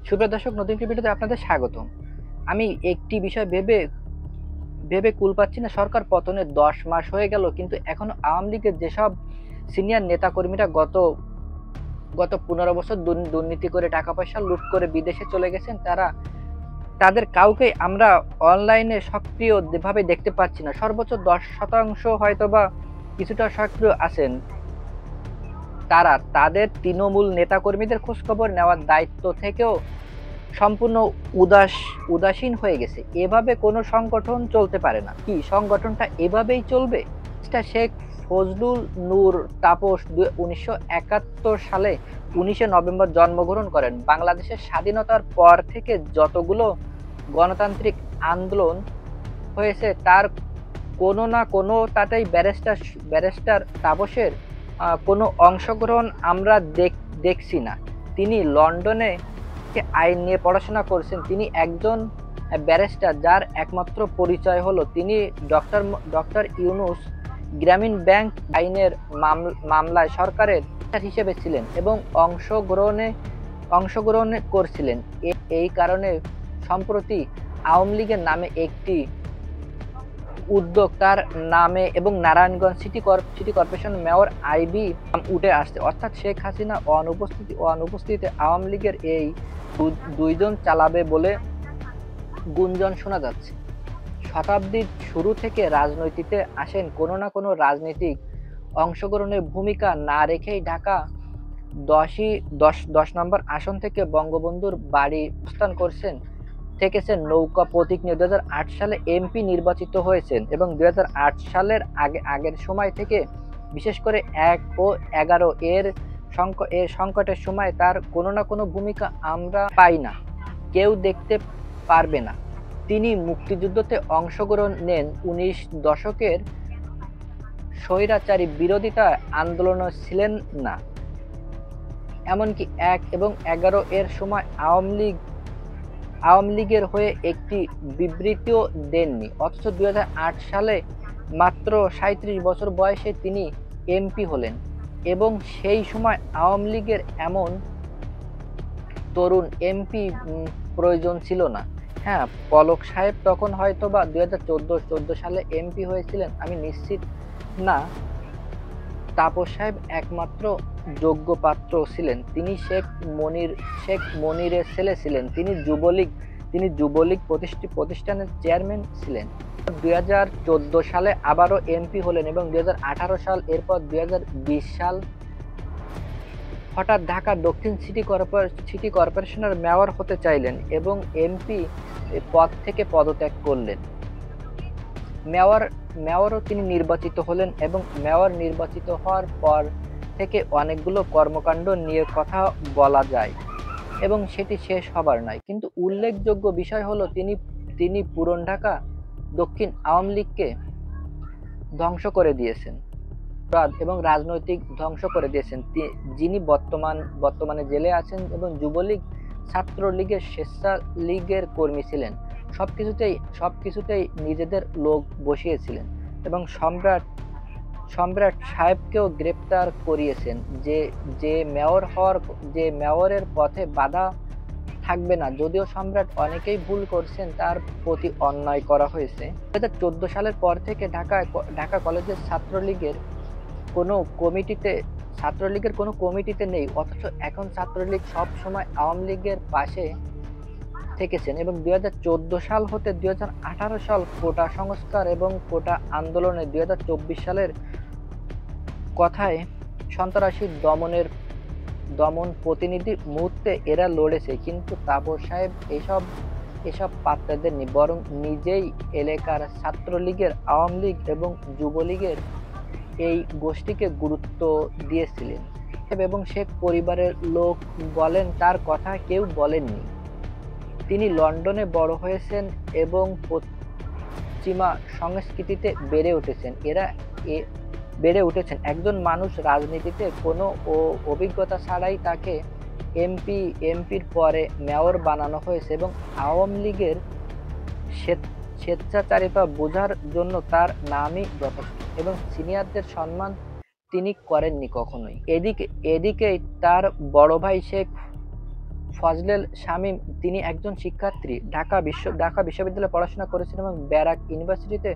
সুপ্রিয় দর্শক, নতুন একটি ভিডিওতে আপনাদের স্বাগতম। আমি একটি বিষয় ভেবে ভেবে কুল পাচ্ছি না। সরকার পতনের 10 মাস হয়ে গেল, কিন্তু এখনো আওয়ামী লীগের যেসব সিনিয়র নেতাকর্মীরা গত গত 15 বছর দুর্নীতি করে টাকা পয়সা লুট করে বিদেশে চলে গেছেন, তাদের কাউকে আমরা অনলাইনে সক্রিয় ভাবে দেখতে পাচ্ছি না। সর্বোচ্চ 10% হয়তোবা কিছুটা সক্রিয় আছেন। তাদের তৃণমূল নেতাকর্মীদের খোঁজখবর নেওয়ার দায়িত্ব থেকেও সম্পূর্ণ উদাসীন হয়ে গেছে। এভাবে কোনো সংগঠন চলতে পারে না। কি সংগঠনটা এভাবেই চলবে? শেখ ফজলুল নূর তাপস 1971 সালে 19 নভেম্বর জন্মগ্রহণ করেন। বাংলাদেশের স্বাধীনতার পর থেকে যতগুলো গণতান্ত্রিক আন্দোলন হয়েছে তার কোনো না কোনো তাতেই ব্যারিস্টার তাপসের কোনো অংশগ্রহণ আমরা দেখছি না। তিনি লন্ডনে আইন নিয়ে পড়াশোনা করছেন। তিনি একজন ব্যারিস্টার যার একমাত্র পরিচয় হলো তিনি ডক্টর ইউনূস গ্রামীণ ব্যাংক আইনের মামলায় সরকারের হিসেবে ছিলেন এবং অংশগ্রহণ করছিলেন। এই কারণে সম্প্রতি আওয়ামী লীগের নামে একটি উদ্যোগ তার নামে এবং Narayanganj city corporation mayor Ivy উঠে আসছে। অর্থাৎ শেখ হাসিনা অনুপস্থিতিতে আওয়ামী লীগের এই দুইজন চালাবে বলে গুঞ্জন শোনা যাচ্ছে। শতাব্দীর শুরু থেকে রাজনীতিতে আসেন কোনো না কোনো রাজনৈতিক অংশগ্রহণের ভূমিকা না রেখেই ঢাকা 10 নম্বর আসন থেকে বঙ্গবন্ধুর বাড়ি অবস্থান থেকেছেন নৌকা প্রতীক নিয়ে 2008 সালে এমপি নির্বাচিত হয়েছেন এবং 2008 সালের আগের সময় থেকে বিশেষ করে 1 ও 11 এর সংকটের সময় তার কোনো না কোনো ভূমিকা আমরা পাই না, কেউ দেখতে পারবে না। তিনি মুক্তিযুদ্ধতে অংশগ্রহণ নেন। 19 দশকের স্বৈরাচারী বিরোধিতা আন্দোলনে ছিলেন না। এমনকি 1 এবং 11 এর সময় আওয়ামী লীগের হয়ে একটি বিবৃতিও দেননি। অথচ 2008 সালে মাত্র 37 বছর বয়সে তিনি এমপি হলেন এবং সেই সময় আওয়ামী লীগের এমন তরুণ এমপি প্রয়োজন ছিল না। হ্যাঁ, পলক সাহেব তখন হয়তোবা 2014 সালে এমপি হয়েছিলেন, আমি নিশ্চিত না। তাপস সাহেব একমাত্র যোগ্য পাত্র ছিলেন। তিনি শেখ মনিরের ছেলে ছিলেন। তিনি যুবলীগ প্রতিষ্ঠানের চেয়ারম্যান ছিলেন। 2014 সালে আবারও এমপি হলেন এবং 2018 সাল, এরপর 2020 সাল হঠাৎ ঢাকা দক্ষিণ সিটি কর্পোরেশনের মেয়র হতে চাইলেন এবং এমপি পদ থেকে পদত্যাগ করলেন। মেয়রও তিনি নির্বাচিত হলেন এবং মেয়র নির্বাচিত হওয়ার পর থেকে অনেকগুলো কর্মকাণ্ড নিয়ে কথা বলা যায় এবং সেটি শেষ হবার নয়। কিন্তু উল্লেখযোগ্য বিষয় হলো তিনি পুরান ঢাকা দক্ষিণ আওয়ামী লীগকে ধ্বংস করে দিয়েছেন এবং রাজনৈতিক ধ্বংস করে দিয়েছেন। যিনি বর্তমানে জেলে আছেন এবং যুবলীগ ছাত্রলীগের স্বেচ্ছালীগের কর্মী ছিলেন। সবকিছুতেই নিজেদের লোক বসিয়েছিলেন এবং সম্রাট সাহেবকেও গ্রেপ্তার করিয়েছেন। যে মেয়রের পথে বাধা থাকবে না। যদিও সম্রাট অনেকেই ভুল করছেন, তার প্রতি অন্যায় করা হয়েছে। 2014 সালের পর থেকে ঢাকা কলেজের ছাত্রলীগের কোনো কমিটিতে নেই, অথচ এখন ছাত্রলীগ সব সময় আওয়ামী লীগের পাশে থেকেছেন এবং 2014 সাল হতে 2018 সাল কোটা সংস্কার এবং কোটা আন্দোলনে 2024 সালের কথায় সন্ত্রাসী দমন প্রতিনিধি মুহূর্তে এরা লড়েছে, কিন্তু তাপস সাহেব এসব পাত্তা দেননি, বরং নিজেই এলাকার ছাত্রলীগের, আওয়ামী লীগ এবং যুবলীগের এই গোষ্ঠীকে গুরুত্ব দিয়েছিলেন এবং শেখ পরিবারের লোক বলেন তার কথা কেউ বলেননি। তিনি লন্ডনে বড় হয়েছেন এবং পশ্চিমা সংস্কৃতিতে বেড়ে উঠেছেন। একজন মানুষ রাজনীতিতে কোনো অভিজ্ঞতা ছাড়াই তাকে এমপির পরে মেয়র বানানো হয়েছে এবং আওয়ামী লীগের স্বেচ্ছাচারিতা বোঝার জন্য তার নামই যথেষ্ট এবং সিনিয়রদের সম্মান তিনি করেননি কখনোই। এদিকে তার বড় ভাই শেখ ফজলেল শামীম, তিনি একজন শিক্ষার্থী, ঢাকা বিশ্ববিদ্যালয়ে পড়াশোনা করেছেন এবং ব্যারাক ইউনিভার্সিটিতে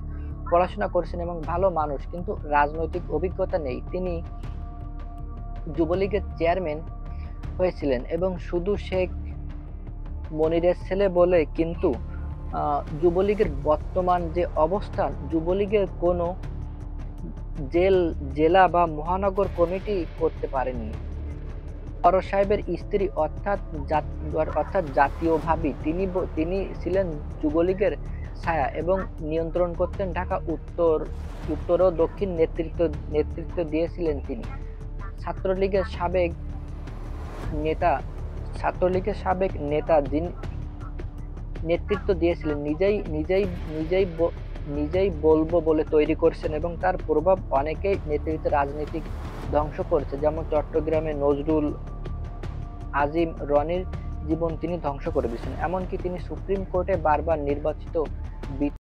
পড়াশোনা করেছেন এবং ভালো মানুষ, কিন্তু রাজনৈতিক অভিজ্ঞতা নেই। তিনি যুবলীগের চেয়ারম্যান হয়েছিলেন এবং শুধু শেখ মনিরের ছেলে বলে, কিন্তু যুবলীগের বর্তমান যে অবস্থান, যুবলীগের কোনো জেলা বা মহানগর কমিটি করতে পারেননি। বড় সাহেবের স্ত্রী অর্থাৎ জাতীয়ভাবে তিনি ছিলেন যুবলীগের ছায়া এবং নিয়ন্ত্রণ করতেন ঢাকা উত্তর ও দক্ষিণ নেতৃত্ব দিয়েছিলেন তিনি। ছাত্রলীগের সাবেক নেতা যিনি নেতৃত্ব দিয়েছিলেন, নিজেই বলবো বলে তৈরি করছেন এবং তার প্রভাব অনেকেই নেতৃত্বের রাজনীতিক ধ্বংস করেছে, যেমন চট্টগ্রামে নজরুল আজিম রনির জীবন তিনি ধ্বংস করে দিয়েছেন। এমনকি তিনি সুপ্রিম কোর্টে বারবার নির্বাচিত